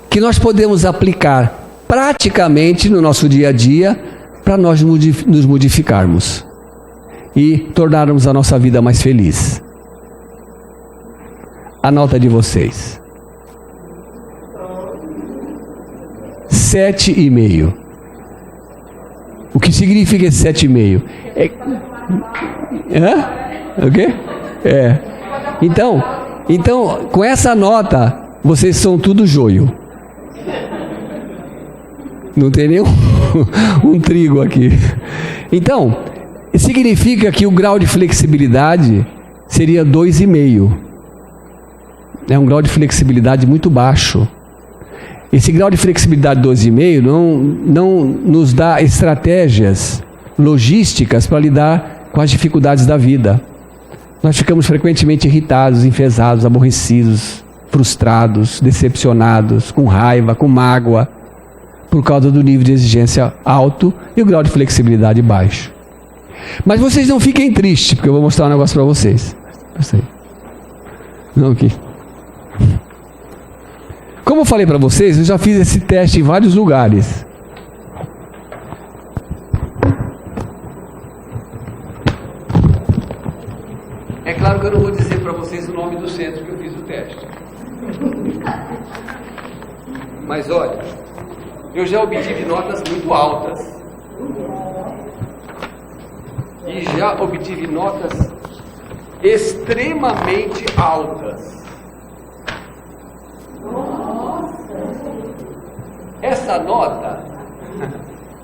que nós podemos aplicar praticamente no nosso dia a dia para nós nos modificarmos e tornarmos a nossa vida mais feliz. A nota de vocês: 7,5. O que significa esse 7,5? O quê? Então, com essa nota, vocês são tudo joio. Não tem nenhum um trigo aqui. Então, significa que o grau de flexibilidade seria 2,5. É um grau de flexibilidade muito baixo. Esse grau de flexibilidade 2,5 não nos dá estratégias logísticas para lidar com as dificuldades da vida. Nós ficamos frequentemente irritados, enfesados, aborrecidos, frustrados, decepcionados, com raiva, com mágoa, por causa do nível de exigência alto e o grau de flexibilidade baixo. Mas vocês não fiquem tristes, porque eu vou mostrar um negócio para vocês. Não aqui. Como eu falei para vocês, eu já fiz esse teste em vários lugares. É claro que eu não vou dizer para vocês o nome do centro que eu fiz o teste. Mas olha, eu já obtive notas muito altas. E já obtive notas extremamente altas. Essa nota,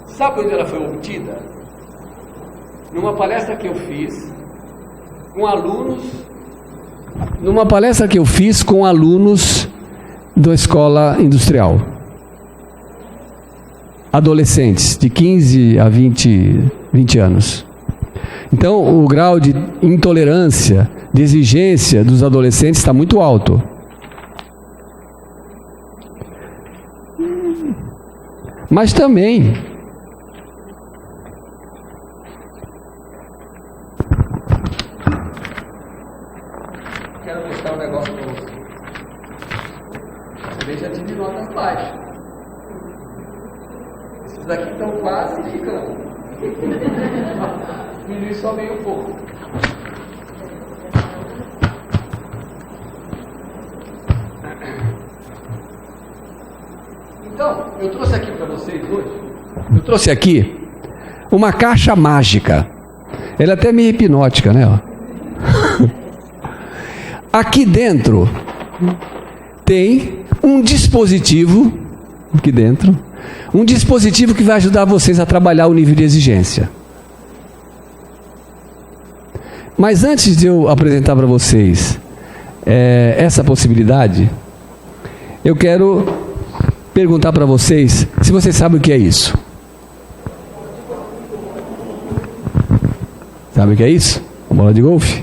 sabe onde ela foi obtida? Numa palestra que eu fiz com alunos. Numa palestra que eu fiz com alunos da escola industrial. Adolescentes, de 15 a 20 anos. Então, o grau de intolerância, de exigência dos adolescentes está muito alto. Mas também quero mostrar um negócio para você. Também já tive notas baixas. Esses daqui estão quase ficando. Diminui só meio um pouco. Então, eu trouxe aqui para vocês hoje. Eu trouxe aqui uma caixa mágica. Ela é até meio hipnótica, né? Aqui dentro tem um dispositivo. Aqui dentro. Um dispositivo que vai ajudar vocês a trabalhar o nível de exigência. Mas antes de eu apresentar para vocês essa possibilidade, eu quero perguntar para vocês se vocês sabem o que é isso. Sabe o que é isso? Uma bola de golfe?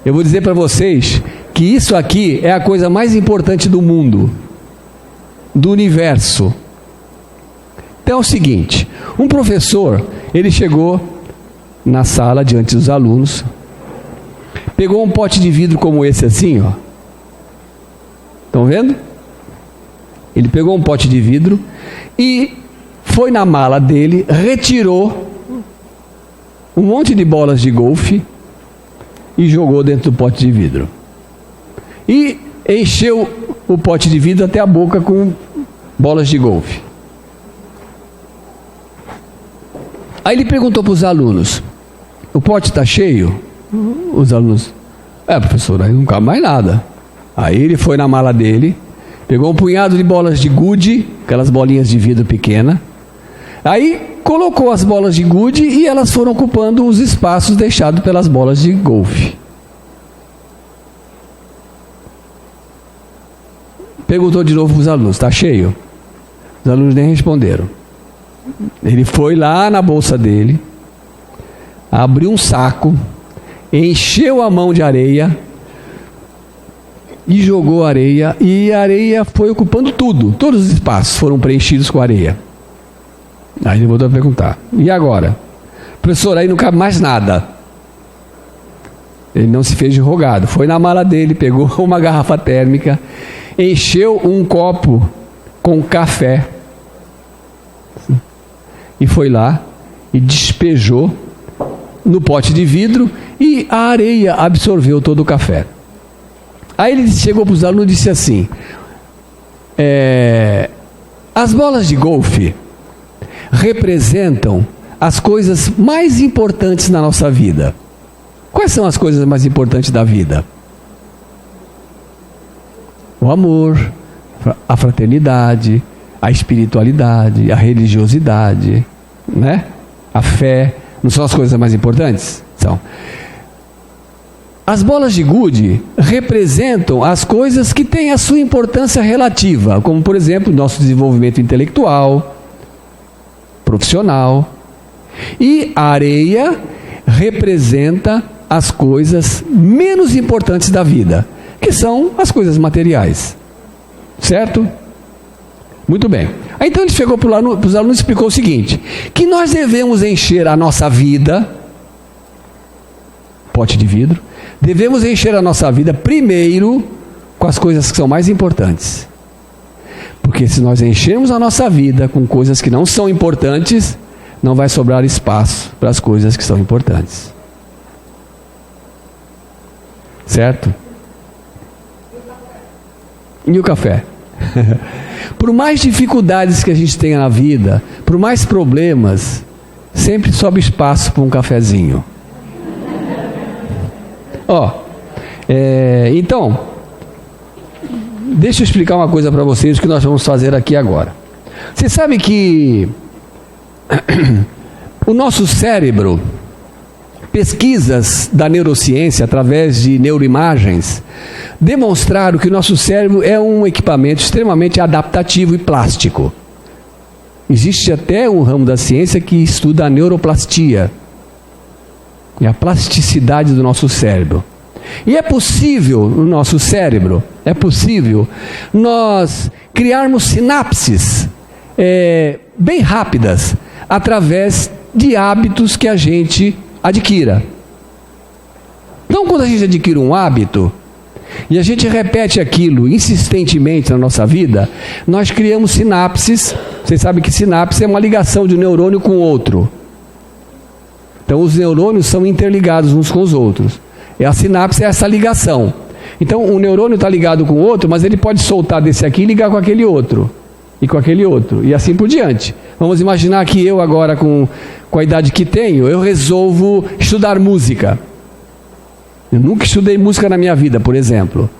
Eu vou dizer para vocês que isso aqui é a coisa mais importante do mundo, do universo. Então é o seguinte, um professor, ele chegou na sala diante dos alunos, pegou um pote de vidro como esse assim, ó. Estão vendo? Ele pegou um pote de vidro e foi na mala dele, retirou um monte de bolas de golfe e jogou dentro do pote de vidro. E encheu o pote de vidro até a boca com bolas de golfe. Aí ele perguntou para os alunos: o pote está cheio? Os alunos: professor, aí não cabe mais nada. Aí ele foi na mala dele, pegou um punhado de bolas de gude, aquelas bolinhas de vidro pequena. Aí colocou as bolas de gude e elas foram ocupando os espaços deixados pelas bolas de golfe. Perguntou de novo para os alunos: está cheio? Os alunos nem responderam. Ele foi lá na bolsa dele, abriu um saco, encheu a mão de areia e jogou areia, e a areia foi ocupando tudo, todos os espaços foram preenchidos com areia. Aí ele voltou a perguntar: e agora? Professor, aí não cabe mais nada. Ele não se fez de rogado, foi na mala dele, pegou uma garrafa térmica, encheu um copo com café e foi lá e despejou no pote de vidro, e a areia absorveu todo o café. Aí ele chegou para os alunos e disse assim: as bolas de golfe representam as coisas mais importantes na nossa vida. Quais são as coisas mais importantes da vida? O amor, a fraternidade, a espiritualidade, a religiosidade, né? A fé. Não são as coisas mais importantes? São. As bolas de gude representam as coisas que têm a sua importância relativa, como, por exemplo, nosso desenvolvimento intelectual, profissional. E a areia representa as coisas menos importantes da vida, que são as coisas materiais. Certo? Muito bem. Aí então ele chegou para os alunos e explicou o seguinte: que nós devemos encher a nossa vida, pote de vidro, devemos encher a nossa vida primeiro com as coisas que são mais importantes. Porque se nós enchermos a nossa vida com coisas que não são importantes, não vai sobrar espaço para as coisas que são importantes. Certo? E o café? Por mais dificuldades que a gente tenha na vida, por mais problemas, sempre sobe espaço para um cafezinho. Então, deixa eu explicar uma coisa para vocês, o que nós vamos fazer aqui agora. Você sabe que o nosso cérebro, pesquisas da neurociência através de neuroimagens demonstraram que o nosso cérebro é um equipamento extremamente adaptativo e plástico. Existe até um ramo da ciência que estuda a neuroplastia, e a plasticidade do nosso cérebro. E é possível, no nosso cérebro, é possível nós criarmos sinapses bem rápidas através de hábitos que a gente adquira. Então, quando a gente adquire um hábito e a gente repete aquilo insistentemente na nossa vida, nós criamos sinapses. Vocês sabem que sinapse é uma ligação de um neurônio com outro. Então, os neurônios são interligados uns com os outros. E a sinapse é essa ligação. Então, um neurônio está ligado com o outro, mas ele pode soltar desse aqui e ligar com aquele outro. E com aquele outro. E assim por diante. Vamos imaginar que eu agora, com a idade que tenho, eu resolvo estudar música. Eu nunca estudei música na minha vida, por exemplo.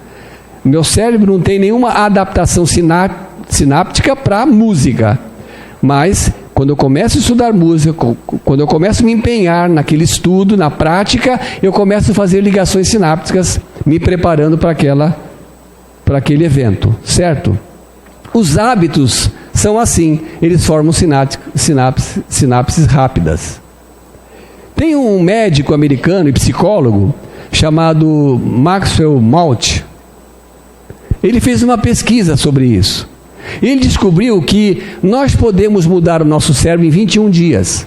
Meu cérebro não tem nenhuma adaptação sináptica para música. Mas, quando eu começo a estudar música, quando eu começo a me empenhar naquele estudo, na prática, eu começo a fazer ligações sinápticas, me preparando para aquele evento, certo? Os hábitos são assim, eles formam sinapses rápidas. Tem um médico americano e psicólogo chamado Maxwell Maltz. Ele fez uma pesquisa sobre isso. Ele descobriu que nós podemos mudar o nosso cérebro em 21 dias.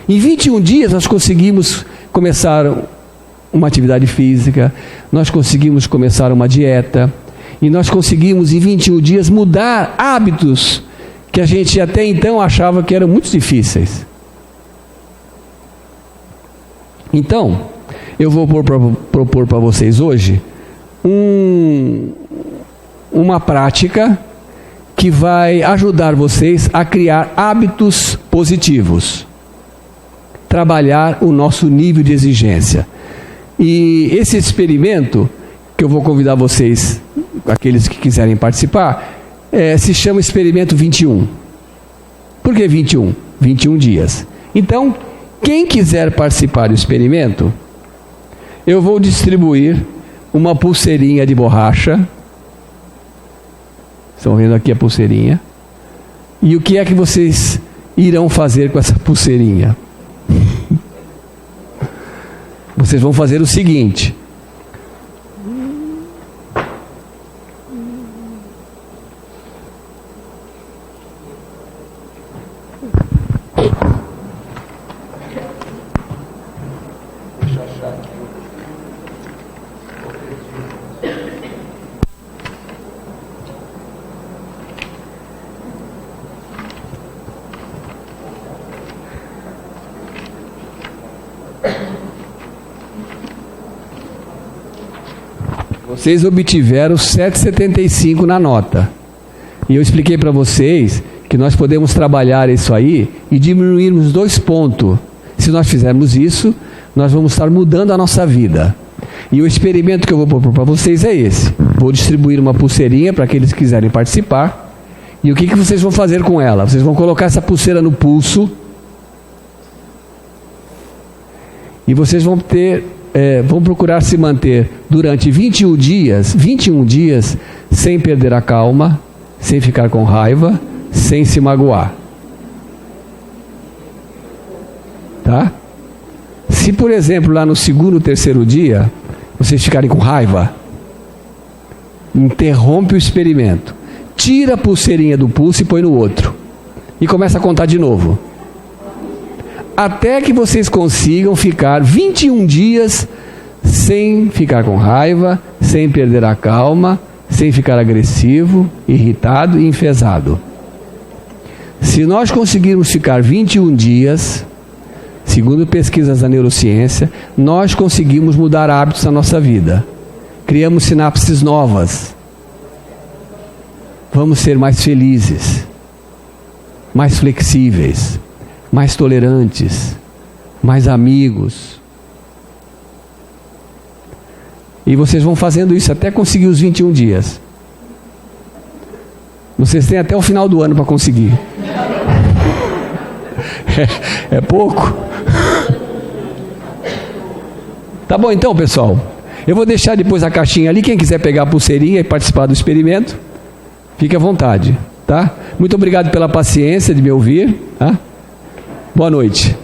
Em 21 dias nós conseguimos começar uma atividade física, nós conseguimos começar uma dieta, e nós conseguimos em 21 dias mudar hábitos que a gente até então achava que eram muito difíceis. Então, eu vou propor para vocês hoje uma prática que vai ajudar vocês a criar hábitos positivos, trabalhar o nosso nível de exigência. E esse experimento, que eu vou convidar vocês, aqueles que quiserem participar, se chama Experimento 21. Por que 21? 21 dias. Então, quem quiser participar do experimento, eu vou distribuir uma pulseirinha de borracha. Estão vendo aqui a pulseirinha? E o que é que vocês irão fazer com essa pulseirinha? Vocês vão fazer o seguinte: vocês obtiveram 7,75 na nota. E eu expliquei para vocês que nós podemos trabalhar isso aí e diminuirmos 2 pontos. Se nós fizermos isso, nós vamos estar mudando a nossa vida. E o experimento que eu vou propor para vocês é esse. Vou distribuir uma pulseirinha para aqueles que quiserem participar. E o que vocês vão fazer com ela? Vocês vão colocar essa pulseira no pulso. E vocês vão vão procurar se manter durante 21 dias, sem perder a calma, sem ficar com raiva, sem se magoar. Tá? Se, por exemplo, lá no 2º, 3º dia, vocês ficarem com raiva, interrompe o experimento. Tira a pulseirinha do pulso e põe no outro. E começa a contar de novo. Até que vocês consigam ficar 21 dias sem ficar com raiva, sem perder a calma, sem ficar agressivo, irritado e enfesado. Se nós conseguirmos ficar 21 dias, segundo pesquisas da neurociência, nós conseguimos mudar hábitos na nossa vida. Criamos sinapses novas. Vamos ser mais felizes, mais flexíveis, mais tolerantes, mais amigos. E vocês vão fazendo isso até conseguir os 21 dias. Vocês têm até o final do ano para conseguir. É pouco? Tá bom então, pessoal? Eu vou deixar depois a caixinha ali. Quem quiser pegar a pulseirinha e participar do experimento, fique à vontade, tá? Muito obrigado pela paciência de me ouvir, tá? Boa noite.